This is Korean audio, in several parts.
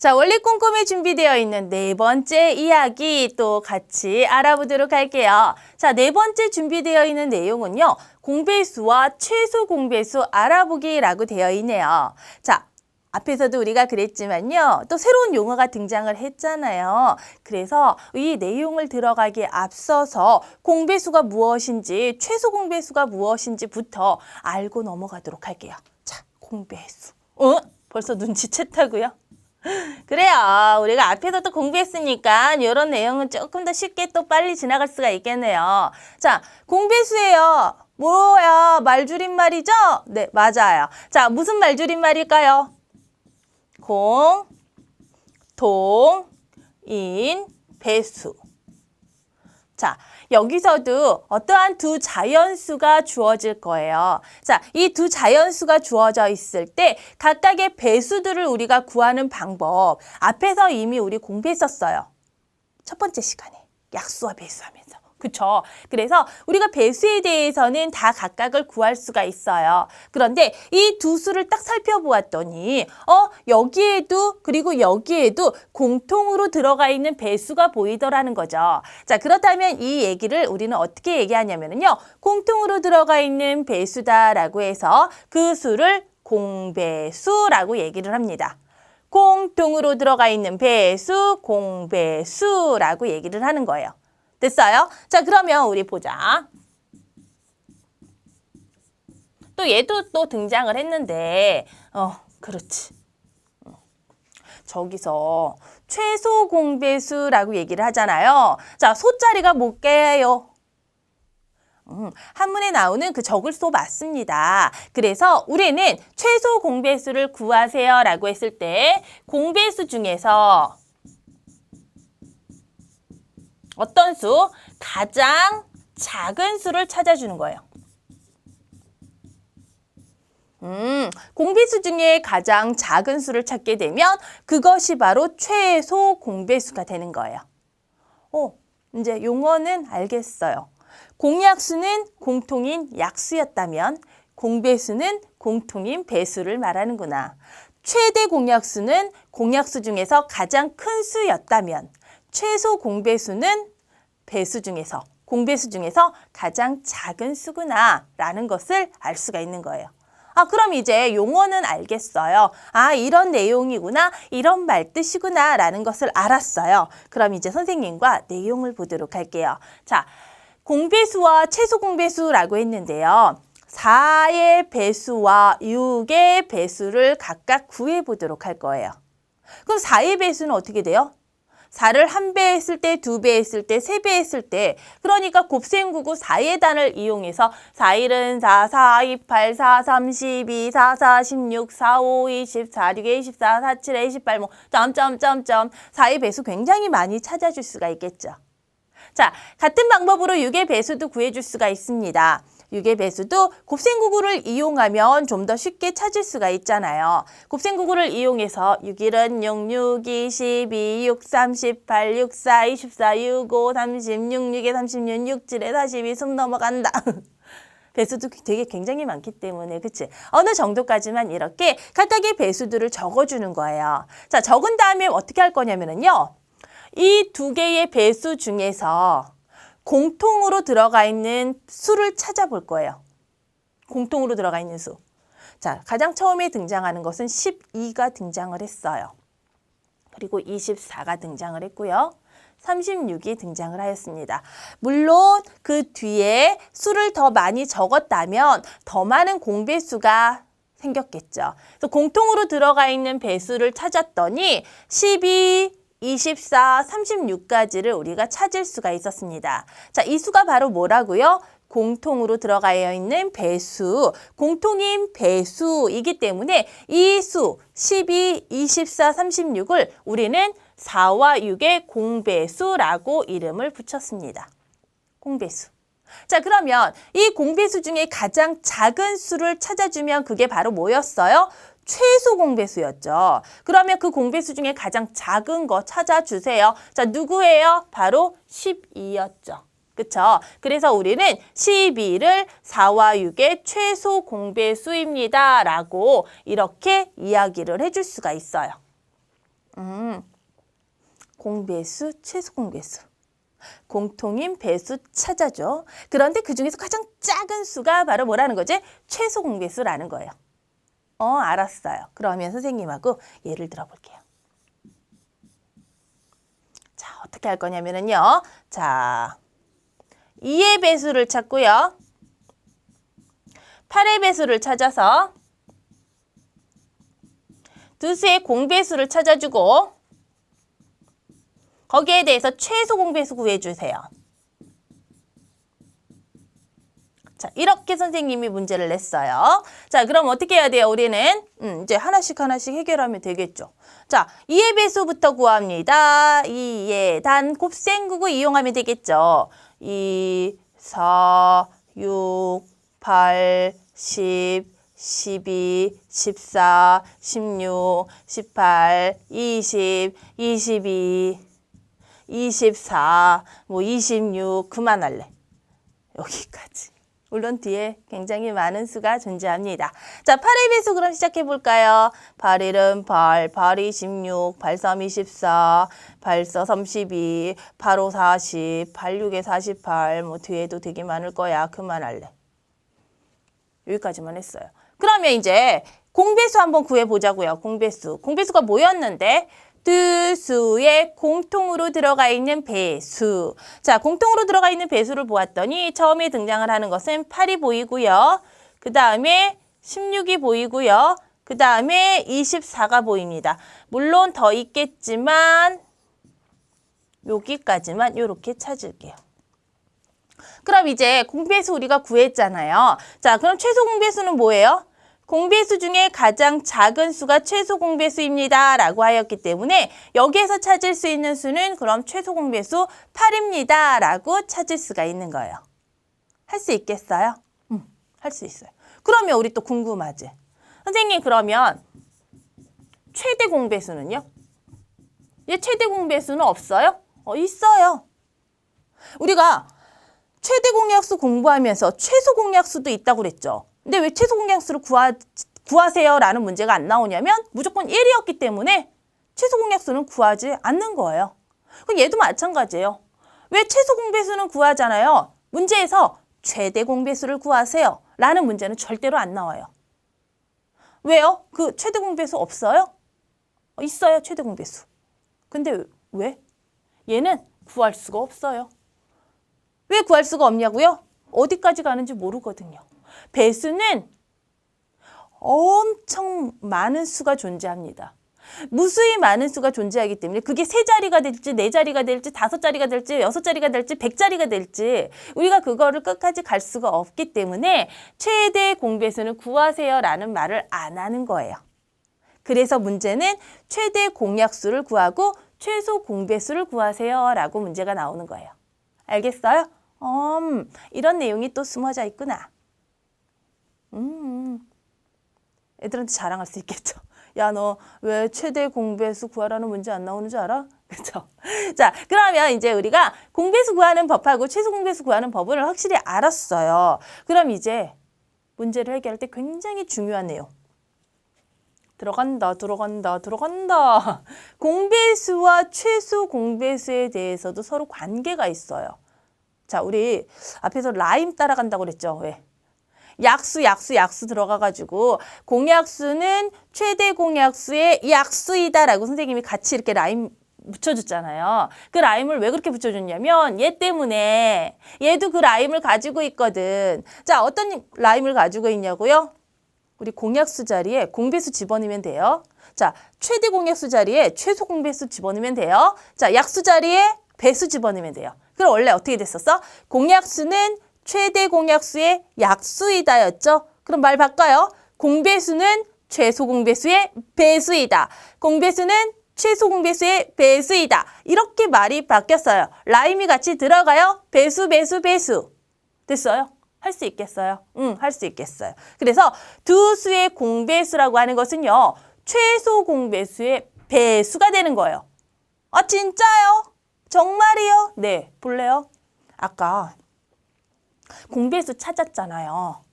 자, 원리 꼼꼼히 준비되어 있는 네 번째 이야기 또 같이 알아보도록 할게요. 자, 네 번째 준비되어 있는 내용은요. 공배수와 최소 공배수 알아보기라고 되어 있네요. 자, 앞에서도 우리가 그랬지만요. 또 새로운 용어가 등장을 했잖아요. 그래서 이 내용을 들어가기에 앞서서 공배수가 무엇인지, 최소 공배수가 무엇인지부터 알고 넘어가도록 할게요. 자, 공배수. 벌써 눈치챘다고요? 그래요. 우리가 앞에서도 공부했으니까 이런 내용은 조금 더 쉽게 또 빨리 지나갈 수가 있겠네요. 자, 공배수예요. 뭐야? 말줄임말이죠? 네, 맞아요. 자, 무슨 말줄임말일까요? 공, 통, 인, 배수. 자, 여기서도 어떠한 두 자연수가 주어질 거예요. 자, 이 두 자연수가 주어져 있을 때 각각의 배수들을 우리가 구하는 방법 앞에서 이미 우리 공부했었어요. 첫 번째 시간에 약수와 배수하면서. 그쵸? 그래서 우리가 배수에 대해서는 다 각각을 구할 수가 있어요. 그런데 이 두 수를 딱 살펴보았더니 여기에도 그리고 여기에도 공통으로 들어가 있는 배수가 보이더라는 거죠. 자, 그렇다면 이 얘기를 우리는 어떻게 얘기하냐면요. 공통으로 들어가 있는 배수다라고 해서 그 수를 공배수라고 얘기를 합니다. 공통으로 들어가 있는 배수, 공배수라고 얘기를 하는 거예요. 됐어요? 자, 그러면 우리 보자. 또 얘도 또 등장을 했는데, 그렇지. 저기서 최소 공배수라고 얘기를 하잖아요. 자, 소자리가 뭘게요? 한문에 나오는 그 적을소 맞습니다. 그래서 우리는 최소 공배수를 구하세요 라고 했을 때 공배수 중에서 어떤 수? 가장 작은 수를 찾아주는 거예요. 공배수 중에 가장 작은 수를 찾게 되면 그것이 바로 최소 공배수가 되는 거예요. 이제 용어는 알겠어요. 공약수는 공통인 약수였다면 공배수는 공통인 배수를 말하는구나. 최대 공약수는 공약수 중에서 가장 큰 수였다면 최소 공배수는 공배수 중에서 가장 작은 수구나 라는 것을 알 수가 있는 거예요. 그럼 이제 용어는 알겠어요. 이런 내용이구나, 이런 말뜻이구나 라는 것을 알았어요. 그럼 이제 선생님과 내용을 보도록 할게요. 자, 공배수와 최소 공배수라고 했는데요. 4의 배수와 6의 배수를 각각 구해보도록 할 거예요. 그럼 4의 배수는 어떻게 돼요? 4를 1배 했을 때, 2배 했을 때, 3배 했을 때 그러니까 곱셈구구 4의 단을 이용해서 4, 1은 4, 4, 2, 8, 4, 3, 12, 4, 4, 16, 4, 5, 20, 4, 6, 24, 4, 7, 28, 점점점점 4의 배수 굉장히 많이 찾아줄 수가 있겠죠. 자, 같은 방법으로 6의 배수도 구해줄 수가 있습니다. 6의 배수도 곱셈구구를 이용하면 좀 더 쉽게 찾을 수가 있잖아요. 곱셈구구를 이용해서 6일은 6, 6, 2, 12, 6, 38, 6, 4, 24, 6, 5, 36, 6에 36, 6, 7에 42, 숨 넘어간다. 배수도 되게 굉장히 많기 때문에 그치? 어느 정도까지만 이렇게 각각의 배수들을 적어주는 거예요. 자, 적은 다음에 어떻게 할 거냐면요. 이 두 개의 배수 중에서 공통으로 들어가 있는 수를 찾아볼 거예요. 공통으로 들어가 있는 수. 자, 가장 처음에 등장하는 것은 12가 등장을 했어요. 그리고 24가 등장을 했고요. 36이 등장을 하였습니다. 물론 그 뒤에 수를 더 많이 적었다면 더 많은 공배수가 생겼겠죠. 그래서 공통으로 들어가 있는 배수를 찾았더니 12, 24, 36까지를 우리가 찾을 수가 있었습니다. 자, 이 수가 바로 뭐라고요? 공통으로 들어가 있는 배수, 공통인 배수이기 때문에 이 수 12, 24, 36을 우리는 4와 6의 공배수라고 이름을 붙였습니다. 공배수. 자, 그러면 이 공배수 중에 가장 작은 수를 찾아주면 그게 바로 뭐였어요? 최소 공배수였죠. 그러면 그 공배수 중에 가장 작은 거 찾아주세요. 자, 누구예요? 바로 12였죠. 그쵸? 그래서 우리는 12를 4와 6의 최소 공배수입니다. 라고 이렇게 이야기를 해줄 수가 있어요. 공배수, 최소 공배수. 공통인 배수 찾아줘. 그런데 그중에서 가장 작은 수가 바로 뭐라는 거지? 최소 공배수라는 거예요. 알았어요. 그러면 선생님하고 예를 들어볼게요. 자, 어떻게 할 거냐면요. 자, 2의 배수를 찾고요. 8의 배수를 찾아서 두 수의 공배수를 찾아주고 거기에 대해서 최소 공배수 구해주세요. 자, 이렇게 선생님이 문제를 냈어요. 자, 그럼 어떻게 해야 돼요? 우리는 이제 하나씩 해결하면 되겠죠. 자, 2의 배수부터 구합니다. 2의 단 곱셈구구 이용하면 되겠죠. 2, 4, 6, 8, 10, 12, 14, 16, 18, 20, 22, 24, 26, 그만할래. 여기까지. 물론 뒤에 굉장히 많은 수가 존재합니다. 자, 8의 배수 그럼 시작해 볼까요? 8, 1은 8, 8, 2, 16, 8, 3, 24, 8, 4, 32, 8, 5, 40, 8, 6에 48, 뒤에도 되게 많을 거야. 그만할래. 여기까지만 했어요. 그러면 이제 공배수 한번 구해보자고요. 공배수가 뭐였는데? 두 수의 공통으로 들어가 있는 배수. 자, 공통으로 들어가 있는 배수를 보았더니 처음에 등장을 하는 것은 8이 보이고요. 그 다음에 16이 보이고요. 그 다음에 24가 보입니다. 물론 더 있겠지만 여기까지만 이렇게 찾을게요. 그럼 이제 공배수 우리가 구했잖아요. 자, 그럼 최소 공배수는 뭐예요? 공배수 중에 가장 작은 수가 최소 공배수입니다. 라고 하였기 때문에 여기에서 찾을 수 있는 수는 그럼 최소 공배수 8입니다. 라고 찾을 수가 있는 거예요. 할 수 있겠어요? 할 수 있어요. 그러면 우리 또 궁금하지? 선생님 그러면 최대 공배수는요? 얘 최대 공배수는 없어요? 있어요. 우리가 최대 공약수 공부하면서 최소 공약수도 있다고 그랬죠. 근데 왜 최소 공약수를 구하세요 라는 문제가 안 나오냐면 무조건 1이었기 때문에 최소 공약수는 구하지 않는 거예요. 그럼 얘도 마찬가지예요. 왜 최소 공배수는 구하잖아요. 문제에서 최대 공배수를 구하세요 라는 문제는 절대로 안 나와요. 왜요? 그 최대 공배수 없어요? 있어요, 최대 공배수. 근데 왜? 얘는 구할 수가 없어요. 왜 구할 수가 없냐고요? 어디까지 가는지 모르거든요. 배수는 엄청 많은 수가 존재합니다. 무수히 많은 수가 존재하기 때문에 그게 3자리가 될지 4자리가 될지 5자리가 될지 6자리가 될지 100자리가 될지 우리가 그거를 끝까지 갈 수가 없기 때문에 최대 공배수는 구하세요 라는 말을 안 하는 거예요. 그래서 문제는 최대 공약수를 구하고 최소 공배수를 구하세요 라고 문제가 나오는 거예요. 알겠어요? 이런 내용이 또 숨어져 있구나. 애들한테 자랑할 수 있겠죠. 야, 너 왜 최대 공배수 구하라는 문제 안 나오는 줄 알아? 그렇죠? 자, 그러면 이제 우리가 공배수 구하는 법하고 최소 공배수 구하는 법을 확실히 알았어요. 그럼 이제 문제를 해결할 때 굉장히 중요한 내용. 들어간다. 공배수와 최소 공배수에 대해서도 서로 관계가 있어요. 자, 우리 앞에서 라임 따라간다고 그랬죠? 왜? 약수 들어가가지고 공약수는 최대 공약수의 약수이다라고 선생님이 같이 이렇게 라임 붙여줬잖아요. 그 라임을 왜 그렇게 붙여줬냐면 얘 때문에 얘도 그 라임을 가지고 있거든. 자, 어떤 라임을 가지고 있냐고요? 우리 공약수 자리에 공배수 집어넣으면 돼요. 자, 최대 공약수 자리에 최소 공배수 집어넣으면 돼요. 자, 약수 자리에 배수 집어넣으면 돼요. 그럼 원래 어떻게 됐었어? 공약수는 최대 공약수의 약수이다였죠? 그럼 말 바꿔요. 공배수는 최소 공배수의 배수이다. 공배수는 최소 공배수의 배수이다. 이렇게 말이 바뀌었어요. 라임이 같이 들어가요. 배수. 됐어요? 할 수 있겠어요? 할 수 있겠어요. 그래서 두 수의 공배수라고 하는 것은요. 최소 공배수의 배수가 되는 거예요. 아, 진짜요? 정말이요? 네, 볼래요? 아까 공배수 찾았잖아요.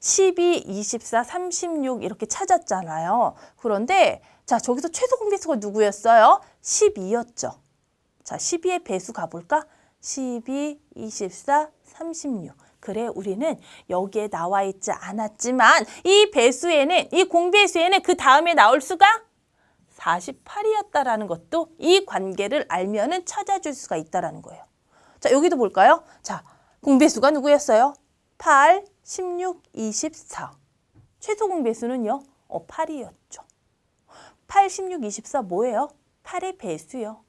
12, 24, 36 이렇게 찾았잖아요. 그런데 자, 저기서 최소 공배수가 누구였어요? 12였죠. 자, 12의 배수 가볼까? 12, 24, 36. 그래, 우리는 여기에 나와 있지 않았지만 이 배수에는, 이 공배수에는 그 다음에 나올 수가 48이었다라는 것도 이 관계를 알면은 찾아줄 수가 있다라는 거예요. 자, 여기도 볼까요? 자, 공배수가 누구였어요? 8, 16, 24. 최소 공배수는요? 8이었죠. 8, 16, 24 뭐예요? 8의 배수요.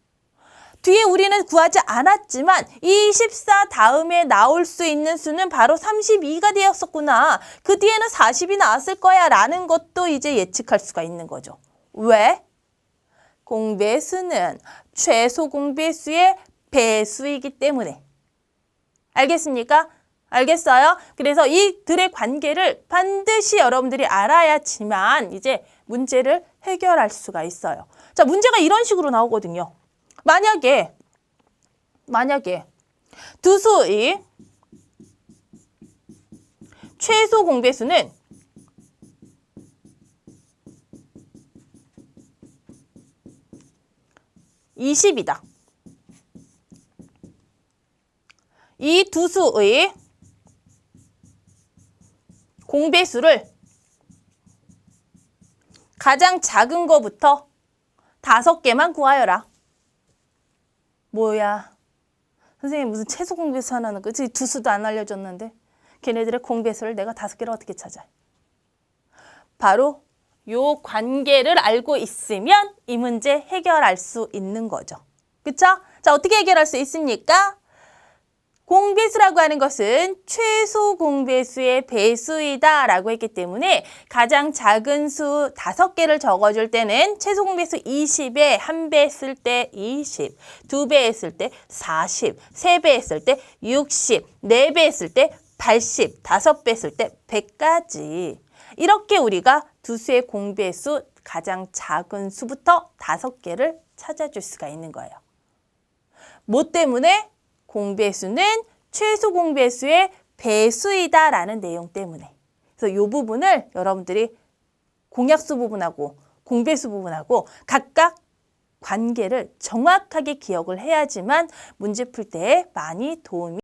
뒤에 우리는 구하지 않았지만 24 다음에 나올 수 있는 수는 바로 32가 되었었구나. 그 뒤에는 40이 나왔을 거야 라는 것도 이제 예측할 수가 있는 거죠. 왜? 공배수는 최소 공배수의 배수이기 때문에. 알겠습니까? 알겠어요? 그래서 이들의 관계를 반드시 여러분들이 알아야지만 이제 문제를 해결할 수가 있어요. 자, 문제가 이런 식으로 나오거든요. 만약에 두 수의 최소 공배수는 20이다. 이 두 수의 공배수를 가장 작은 거부터 5개만 구하여라. 뭐야? 선생님 무슨 최소 공배수 하나는 그치? 두 수도 안 알려줬는데 걔네들의 공배수를 내가 5개를 어떻게 찾아? 바로 요 관계를 알고 있으면 이 문제 해결할 수 있는 거죠. 그쵸? 자, 어떻게 해결할 수 있습니까? 공배수라고 하는 것은 최소 공배수의 배수이다 라고 했기 때문에 가장 작은 수 5개를 적어줄 때는 최소 공배수 20에 1배 했을 때 20, 2배 했을 때 40, 3배 했을 때 60, 4배 했을 때 80, 5배 했을 때 100까지. 이렇게 우리가 두 수의 공배수 가장 작은 수부터 5개를 찾아줄 수가 있는 거예요. 뭐 때문에? 공배수는 최소 공배수의 배수이다라는 내용 때문에. 그래서 이 부분을 여러분들이 공약수 부분하고 공배수 부분하고 각각 관계를 정확하게 기억을 해야지만 문제 풀 때에 많이 도움이